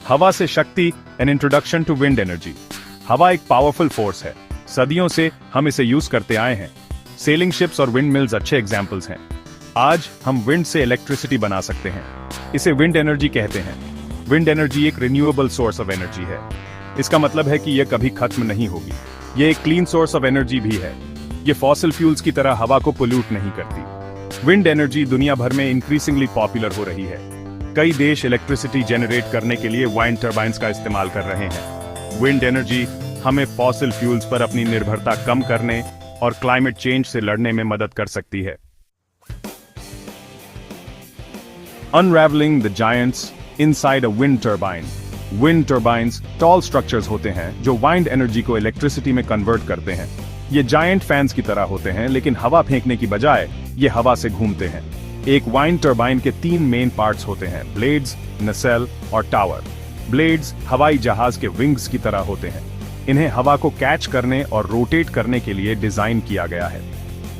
हवा से शक्ति, an introduction to wind energy. हवा एक पावरफुल फोर्स है। सदियों से हम इसे यूज करते आए हैं। सेलिंग शिप्स और विंड मिल्स अच्छे एग्जाम्पल्स हैं। आज हम विंड से इलेक्ट्रिसिटी बना सकते हैं। इसे विंड एनर्जी कहते हैं। विंड एनर्जी एक रिन्यूएबल सोर्स ऑफ एनर्जी है। इसका मतलब है कि यह कभी खत्म नहीं होगी। यह एक क्लीन सोर्स ऑफ एनर्जी भी है। यह फॉसिल फ्यूल्स की तरह हवा को पोल्यूट नहीं करती। विंड एनर्जी दुनिया भर में इंक्रीजिंगली पॉपुलर हो रही है। कई देश इलेक्ट्रिसिटी जनरेट करने के लिए वाइंड टर्बाइन्स का इस्तेमाल कर रहे हैं। विंड एनर्जी हमें फॉसिल फ्यूल्स पर अपनी निर्भरता कम करने और क्लाइमेट चेंज से लड़ने में मदद कर सकती है। Unravelling the giants inside a wind turbine. Wind turbines tall structures होते हैं जो वाइंड एनर्जी को इलेक्ट्रिसिटी में कन्वर्ट करते हैं। ये जायंट फैंस की तरह होते हैं, लेकिन हवा फेंकने की बजाय ये हवा से घूमते हैं। एक वाइंड टर्बाइन के 3 मेन पार्ट्स होते हैं: ब्लेड्स, नसेल और टावर। ब्लेड्स हवाई जहाज के विंग्स की तरह होते हैं। इन्हें हवा को कैच करने और रोटेट करने के लिए डिजाइन किया गया है।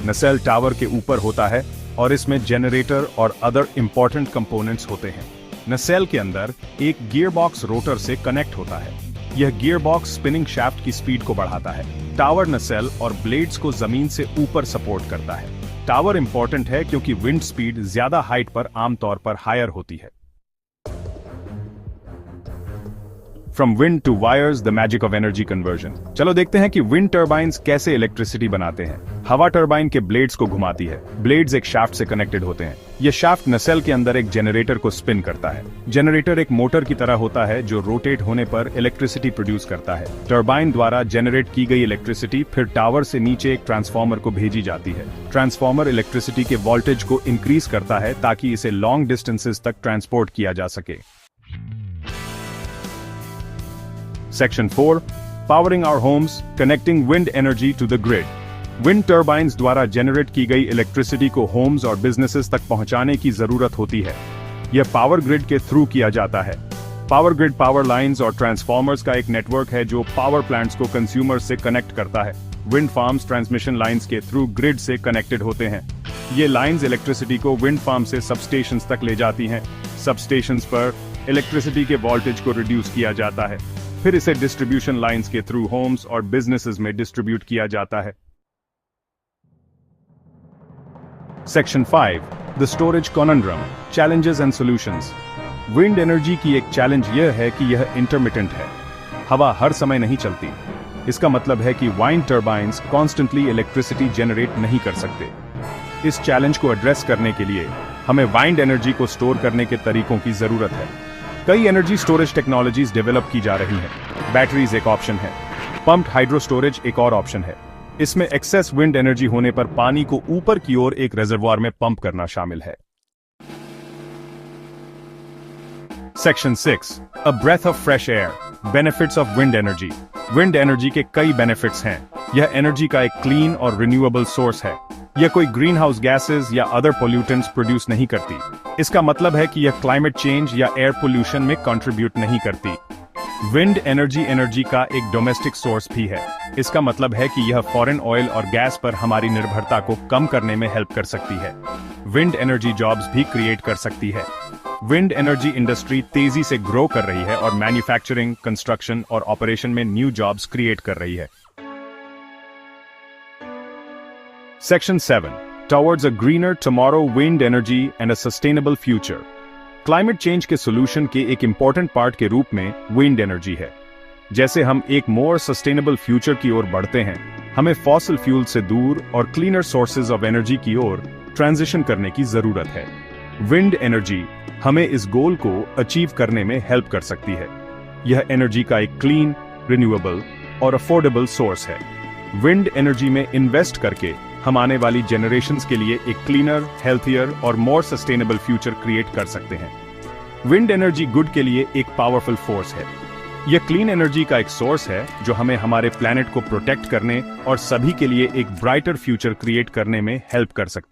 नसेल टावर के ऊपर होता है और इसमें जनरेटर और अदर इंपॉर्टेंट कंपोनेंट्स होते हैं। नसेल के अंदर एक गियरबॉक्स रोटर से कनेक्ट होता है। यह गियरबॉक्स स्पिनिंग शाफ्ट की स्पीड को बढ़ाता है। टावर नसेल और ब्लेड्स को जमीन से ऊपर सपोर्ट करता है। टावर इंपॉर्टेंट है क्योंकि विंड स्पीड ज्यादा हाइट पर आमतौर पर हायर होती है। From wind to wires, the magic of energy conversion. चलो देखते हैं कि विंड टर्बाइन्स कैसे इलेक्ट्रिसिटी बनाते हैं। हवा टर्बाइन के ब्लेड्स को घुमाती है। ब्लेड्स एक शाफ्ट से कनेक्टेड होते हैं। यह शाफ्ट नसेल के अंदर एक जनरेटर को स्पिन करता है। जनरेटर एक मोटर की तरह होता है जो रोटेट होने पर इलेक्ट्रिसिटी प्रोड्यूस करता है। टर्बाइन द्वारा जनरेट की गई इलेक्ट्रिसिटी फिर टावर से नीचे एक ट्रांसफार्मर को भेजी जाती है। ट्रांसफार्मर इलेक्ट्रिसिटी के वोल्टेज को इंक्रीज करता है ताकि इसे लॉन्ग डिस्टेंसेस तक ट्रांसपोर्ट किया जा सके। Section 4. Powering our homes, connecting wind energy to the grid. Wind turbines द्वारा जनरेट की गई इलेक्ट्रिसिटी को होम्स और बिजनेसेस तक पहुंचाने की जरूरत होती है। यह पावर ग्रिड के थ्रू किया जाता है। पावर ग्रिड पावर लाइंस और ट्रांसफार्मर्स का एक नेटवर्क है जो पावर प्लांट्स को कंज्यूमर से कनेक्ट करता है। विंड फार्म्स ट्रांसमिशन लाइंस के थ्रू ग्रिड से कनेक्टेड होते हैं। ये लाइंस इलेक्ट्रिसिटी को विंड फार्म से सबस्टेशंस तक ले जाती हैं। सबस्टेशंस पर इलेक्ट्रिसिटी के वोल्टेज को रिड्यूस किया जाता है। फिर इसे डिस्ट्रीब्यूशन लाइंस के थ्रू होम्स और बिजनेसेस में डिस्ट्रीब्यूट किया जाता है। Section 5. The storage conundrum, challenges and solutions. Wind energy की एक चैलेंज यह है कि यह इंटरमिटेंट है। हवा हर समय नहीं चलती। इसका मतलब है कि wind turbines constantly electricity generate नहीं कर सकते। इस चैलेंज को एड्रेस करने के लिए हमें वाइंड एनर्जी को स्टोर करने के तरीकों की जरूरत है। कई एनर्जी स्टोरेज टेक्नोलॉजीज डेवलप की जा रही हैं। बैटरीज एक ऑप्शन है। पंप्ड हाइड्रो स्टोरेज एक और ऑप्शन है। इसमें एक्सेस विंड एनर्जी होने पर पानी को ऊपर की ओर एक रिजर्वॉयर में पंप करना शामिल है। Section 6. A breath of fresh air, benefits of wind energy. Wind energy के कई बेनिफिट्स हैं। यह एनर्जी का एक क्लीन और रिन्यूएबल सोर्स है। यह कोई ग्रीन हाउस गैसेज या अदर पोल्यूटेंट्स प्रोड्यूस नहीं करती। इसका मतलब है कि यह क्लाइमेट चेंज या एयर पोल्यूशन में कंट्रीब्यूट नहीं करती। विंड एनर्जी का एक डोमेस्टिक सोर्स भी है। इसका मतलब है कि यह फॉरेन ऑयल और गैस पर हमारी निर्भरता को कम करने में हेल्प कर सकती है। विंड एनर्जी जॉब्स भी क्रिएट कर सकती है। विंड एनर्जी इंडस्ट्री तेजी से ग्रो कर रही है और मैन्युफैक्चरिंग, कंस्ट्रक्शन और ऑपरेशन में न्यू जॉब्स क्रिएट कर रही है। Section 7. Towards a greener tomorrow, wind energy and a sustainable future. Climate change के सोल्यूशन के एक इंपॉर्टेंट पार्ट के रूप में विंड एनर्जी है। जैसे हम एक मोर सस्टेनेबल फ्यूचर की ओर बढ़ते हैं, हमें फॉसिल फ्यूल से दूर और क्लीनर सोर्सेज ऑफ एनर्जी की ओर ट्रांजिशन करने की जरूरत है। विंड एनर्जी हमें इस गोल को अचीव करने में हेल्प कर सकती है। यह एनर्जी का एक क्लीन, रिन्यूएबल और अफोर्डेबल सोर्स है। विंड एनर्जी में इन्वेस्ट करके हम आने वाली जनरेशंस के लिए एक क्लीनर, हेल्थियर और मोर सस्टेनेबल फ्यूचर क्रिएट कर सकते हैं। विंड एनर्जी गुड के लिए एक पावरफुल फोर्स है। यह क्लीन एनर्जी का एक सोर्स है जो हमें हमारे प्लैनेट को प्रोटेक्ट करने और सभी के लिए एक ब्राइटर फ्यूचर क्रिएट करने में हेल्प कर सकती है।